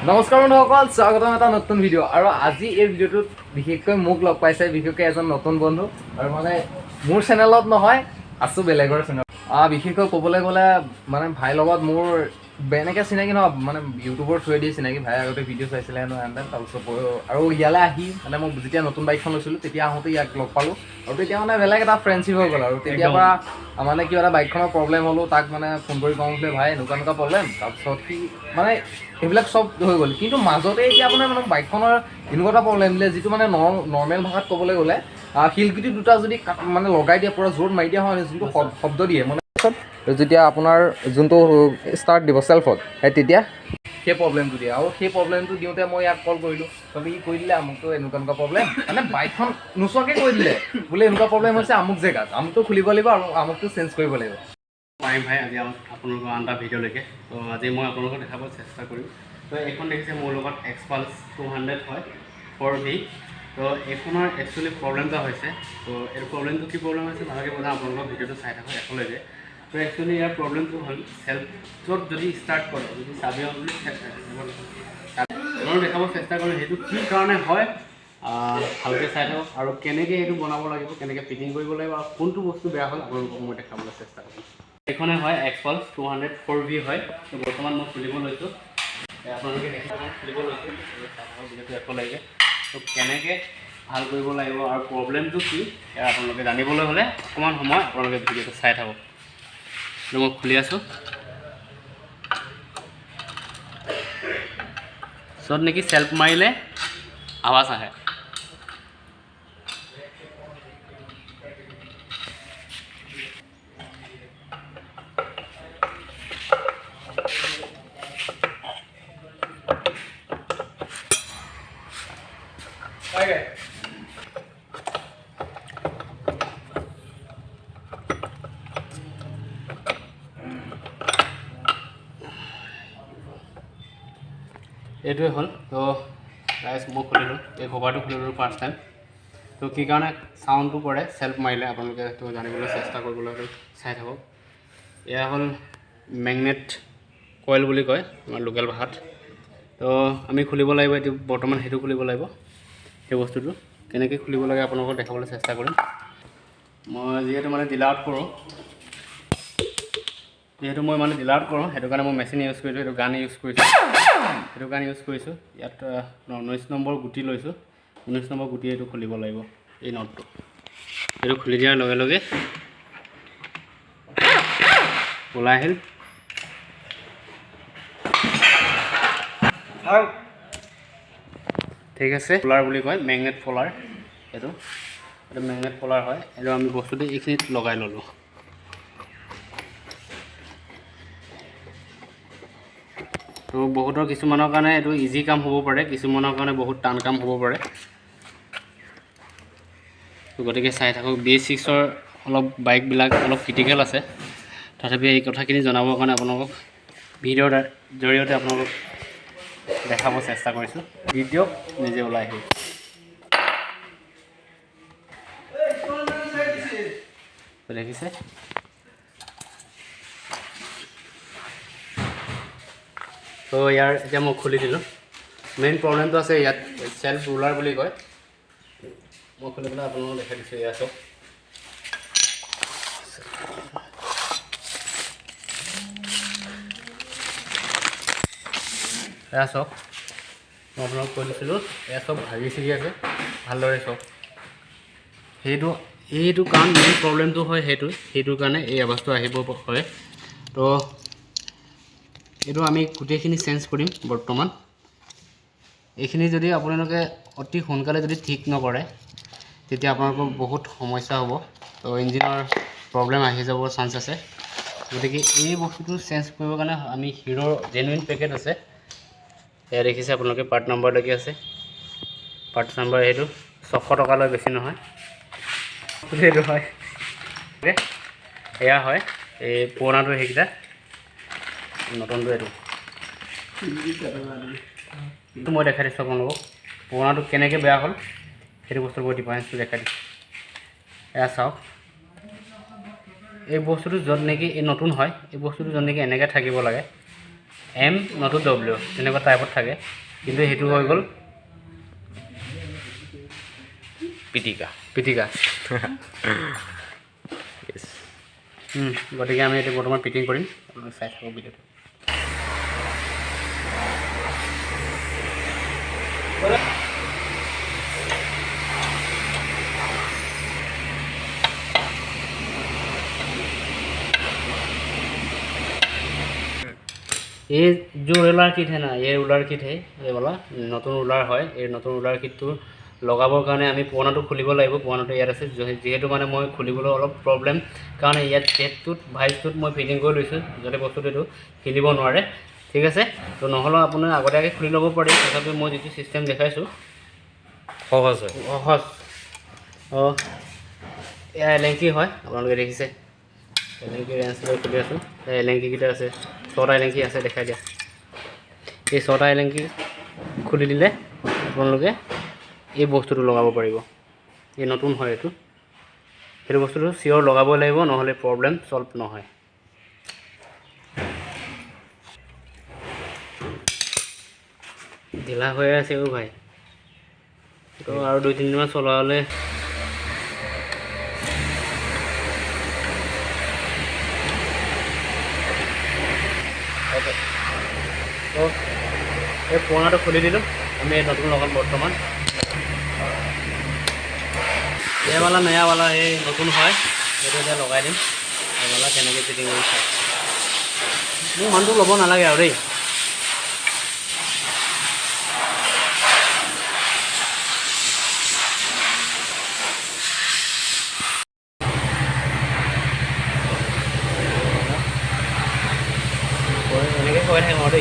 নমস্কাৰ বন্ধুসকল, স্বাগতম এটা নতুন ভিডিঅ' আৰু আজি এই ভিডিঅ'টোত বিশেষকৈ মোক লগ পাইছে বিশেষকৈ এজন নতুন বন্ধু আৰু মানে মোৰ চেনেলত নহয় আছোঁ বেলেগৰ চেনেলত। বিশেষকৈ ক'বলৈ গ'লে মানে ভাইৰ লগত মোৰ এনেকৈ চিনাকি নহয়, মানে ইউটিউবৰ থ্ৰুৱেদি চিনাকি। ভাই আগতে ভিডিঅ' চাইছিলে হেনো তাৰপিছত আৰু ইয়ালৈ আহি মানে মই যেতিয়া নতুন বাইকখন লৈছিলোঁ তেতিয়া আহোঁতে ইয়াক লগ পালোঁ আৰু তেতিয়া মানে বেলেগ এটা ফ্ৰেণ্ডশ্বিপ হৈ গ'ল। আৰু তেতিয়াৰ পৰা মানে কিবা এটা বাইকখনৰ প্ৰব্লেম হ'লেও তাক মানে ফোন কৰি কওঁ বোলে ভাই এনেকুৱা এনেকুৱা প্ৰব্লেম, তাৰপিছত সি মানে সেইবিলাক চব হৈ গ'ল। কিন্তু মাজতে এতিয়া আপোনাৰ মানে বাইকখনৰ এনেকুৱা এটা প্ৰব্লেম দিলে যিটো মানে নৰ্মেল ভাষাত ক'বলৈ গ'লে শিলগুটি দুটা যদি মানে লগাই দিয়ে পূৰা জোৰত মাৰি দিয়া হয় যোনটো শব্দ দিয়ে মানে যেতিয়া আপোনাৰ যোনটো ষ্টাৰ্ট দিব চেল্ফত তেতিয়া সেই প্ৰব্লেমটো দিয়ে। আৰু সেই প্ৰব্লেমটো দিওঁতে মই ইয়াক কল কৰিলোঁ, তবে ই কৈ দিলে আমুকটো এনেকুৱা এনেকুৱা প্ৰব্লেম, মানে বাইকখন নোচোৱাকৈ কৈ দিলে বোলে এনেকুৱা প্ৰব্লেম হৈছে আমুক জেগাত, আমুকটো খুলিব লাগিব আৰু আমুকটো চেঞ্জ কৰিব লাগিব। পাৰিম ভাই, আজি আপোনালোকৰ আন এটা ভিডিঅ'লৈকে। তো আজি মই আপোনালোকক দেখাব চেষ্টা কৰিম। তো এইখন দেখিছে মোৰ লগত এক্সপালছ 200 হয় 4V। তো এইখনৰ একচুৱেলি প্ৰব্লেম এটা হৈছে। তো এই প্ৰব্লেমটো কি প্ৰব্লেম হৈছে ভালকৈ বুজাম, আপোনালোকৰ ভিডিঅ'টো চাই থাকক একেলগে। তো একচুৱেলি ইয়াৰ প্ৰব্লেমটো হ'ল চেল্ফত যদি ষ্টাৰ্ট কৰে, যদি চাবি বুলি মই দেখাব চেষ্টা কৰিম সেইটো কি কাৰণে হয়, ভালকৈ চাই থাকক আৰু কেনেকৈ এইটো বনাব লাগিব, কেনেকৈ ফিটিং কৰিব লাগিব আৰু কোনটো বস্তু বেয়া হ'ল আপোনালোকক মই দেখাবলৈ চেষ্টা কৰিম। এইখনে হয় এক্সপালছ 200 4V হয়। তো বৰ্তমান মই খুলিব লৈছোঁ, আপোনালোকে দেখিব খুলিব লৈছোঁ যিহেতু একেলগে। তো কেনেকৈ ভাল কৰিব লাগিব আৰু প্ৰব্লেমটো কি আপোনালোকে জানিবলৈ হ'লে অকণমান সময় আপোনালোকে ভিডিঅ'টো চাই থাকক। মই খুলি আছোঁ, য'ত নেকি চেল্ফ মাৰিলে আৱাজ আহে। এইটোৱে হ'ল। তো গাইজ মই খুলিলোঁ, এই কভাৰটো খুলিলোঁ ফাৰ্ষ্ট টাইম। তো কি কাৰণে চাউণ্ডটো কৰে চেল্ফ মাৰিলে আপোনালোকে সেইটো জানিবলৈ চেষ্টা কৰিবলৈ চাই থাকক। এয়া হ'ল মেগনেট কইল বুলি কয় আমাৰ লোকেল ভাষাত। তো আমি খুলিব লাগিব এইটো, বৰ্তমান সেইটো খুলিব লাগিব। সেই বস্তুটো কেনেকৈ খুলিব লাগে আপোনালোকক দেখাবলৈ চেষ্টা কৰিম। মই যিহেতু মানে ডিলাৰত কৰোঁ, সেইটো কাৰণে মই মেচিন ইউজ কৰিছোঁ, সেইটো গান ইউজ কৰিছোঁ, ইয়াত 19 নম্বৰ গুটি লৈছোঁ। 19 নম্বৰ গুটি এইটো খুলিব লাগিব, এই নটটো। এইটো খুলি দিয়াৰ লগে লগে ওলাই আহিল। ঠিক আছে, ফলাৰ বুলি কয়, মেগনেট ফলাৰ। এইটো মেগনেট ফলাৰ হয়। এইটো আমি বস্তুটো এইখিনিত লগাই ল'লোঁ। তো বহুতৰ কিছুমানৰ কাৰণে এইটো ইজি কাম হ'ব পাৰে, কিছুমানৰ কাৰণে বহুত টান কাম হ'ব পাৰে। গতিকে চাই থাকক। BS6ৰ অলপ বাইকবিলাক অলপ ক্ৰিটিকেল আছে, তথাপি এই কথাখিনি জনাবৰ কাৰণে আপোনালোকক ভিডিঅ'ৰ জৰিয়তে আপোনালোকক দেখাব চেষ্টা কৰিছোঁ। ভিডিঅ' নিজে ওলাই আহিব। দেখিছে, তো ইয়াৰ এতিয়া মই খুলি দিলোঁ। মেইন প্ৰব্লেমটো আছে ইয়াত, চেল্ফ ৰুলাৰ বুলি কয়। মই খুলি পেলাই আপোনালোকক দেখাই দিছোঁ। এয়া চাওক, মই আপোনালোকক কৈ দিছিলোঁ, এয়া চব ভাগি ছিগি আছে, ভালদৰে চাওক। এইটো কাৰণ মেইন প্ৰব্লেমটো হয় সেইটোৰ কাৰণে এই আৱাজটো আহিব পাৰে। তো এইটো আমি গোটেইখিনি চেঞ্জ কৰিম বৰ্তমান। এইখিনি যদি আপোনালোকে অতি সোনকালে যদি ঠিক নকৰে তেতিয়া আপোনালোকৰ বহুত সমস্যা হ'ব। তো ইঞ্জিনৰ প্ৰব্লেম আহি যাবৰ চান্স আছে। গতিকে এই বস্তুটো চেঞ্জ কৰিবৰ কাৰণে আমি হিৰোৰ জেনুইন পেকেট আছে, এয়া দেখিছে আপোনালোকে, পাৰ্ট নাম্বাৰলৈকে আছে। পাৰ্ট নাম্বাৰ সেইটো 600 টকালৈ, বেছি নহয়। সেইটো হয়, এয়া হয় এই পুৰণাটো, সেইকেইটা নতুনটো এইটো মই দেখাই দিছোঁ আপোনালোকক। পুৰণাটো কেনেকৈ বেয়া হ'ল সেইটো বস্তুৰ মই ডিফাৰেঞ্চটো দেখাই দিছোঁ। এয়া চাওক, এই বস্তুটো য'ত নেকি এই নতুন হয়, এই বস্তুটো য'ত নেকি এনেকৈ থাকিব লাগে M নটো W তেনেকুৱা টাইপত থাকে কিন্তু সেইটো হৈ গ'ল পিটিকা পিটিকা গতিকে আমি এতিয়া বৰ্তমান পিটিং কৰিম আপোনালোকে চাই থাকক ভিডিঅ'টো ये जो रोलर किट है ना ये रोलर किट है ये वाला नतुन रोलर है ये नतुन रोलर किट तो लगाबर कारण आम पुराना खुलिब लगे पुराना इतना আছে যেহেতু মানে মই খুলিবলৈ অলপ প্ৰব্লেম কাৰণ ইয়াত পেটটোত ভাইজটোত মই ফিটিং কৰি লৈছোঁ যাতে বস্তুটো এইটো হিলিব নোৱাৰে ঠিক আছে তো নহ'লে আপুনি আগতীয়াকৈ খুলি ল'ব পাৰি তথাপি মই যিটো চিষ্টেম দেখাইছোঁ সহজ হয় সহজ অঁ এয়া এলেংকি হয় আপোনালোকে দেখিছে এলেংকি ৰেঞ্চ লৈ খুলি আছোঁ এলেংকিকেইটা আছে 6টা এলেংকি আছে দেখাই দিয়া এই 6টা এলেংকি খুলি দিলে আপোনালোকে এই বস্তুটো লগাব পাৰিব এই নতুন হয় এইটো সেইটো বস্তুটো চিয়ৰ লগাব লাগিব নহ'লে প্ৰব্লেম সলভ নহয় ঢিলা হৈ আছে অ' ভাই তো আৰু 2-3 দিনমান চলালে তো এই পুৰণাটো খুলি দিলোঁ আমি এই নতুন লগাম বৰ্তমান ये वाला नया वाला ये नतुन है ये लगा दिम ये वाला के फिटिंग मन तो लब नालागे और कह और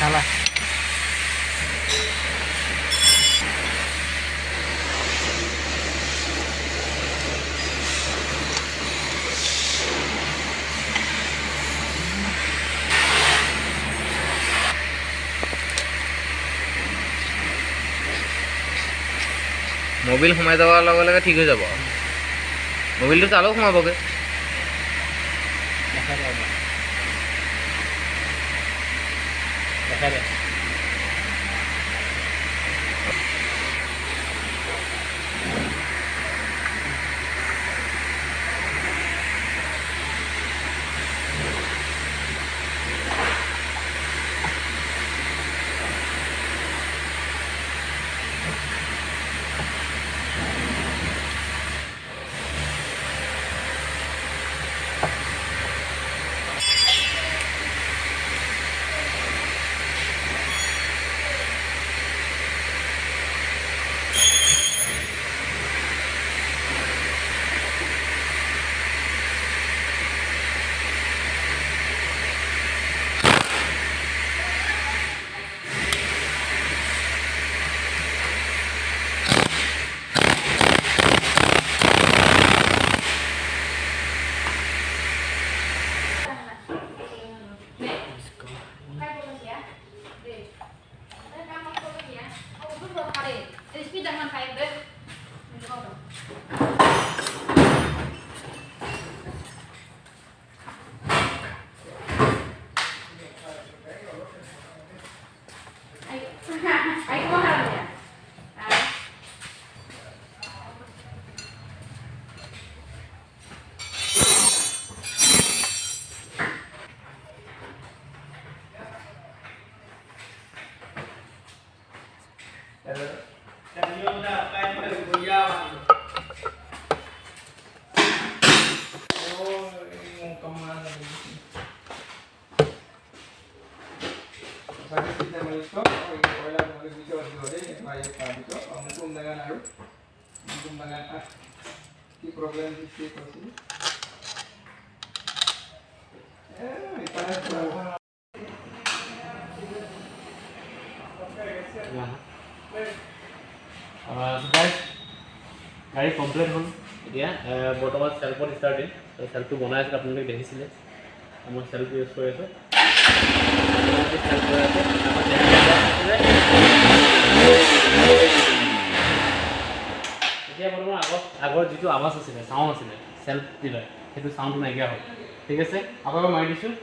salah মোবিল সোমাই যাওয়ার লগে লগে ঠিক হয়ে যাব মোবিলটো তালেও সোমাবগে দেখা যায় কি প্ৰব্লেম সৃষ্টি কৰিছিল গাড়ী কমপ্লিট হ'ল এতিয়া বৰ্তমান চেল্ফত ষ্টাৰ্টিং চেল্ফটো বনাই আছিলোঁ আপোনালোকে দেখিছিলে মই চেল্ফ ইউজ কৰি আছোঁ এতিয়া বৰ্তমান আগৰ যিটো আৱাজ আছিলে চাউণ্ড আছিলে চেল্ফ দিলে সেইটো চাউণ্ডটো নাইকিয়া হ'ল ঠিক আছে আকৌ এবাৰ মাৰি দিছোঁ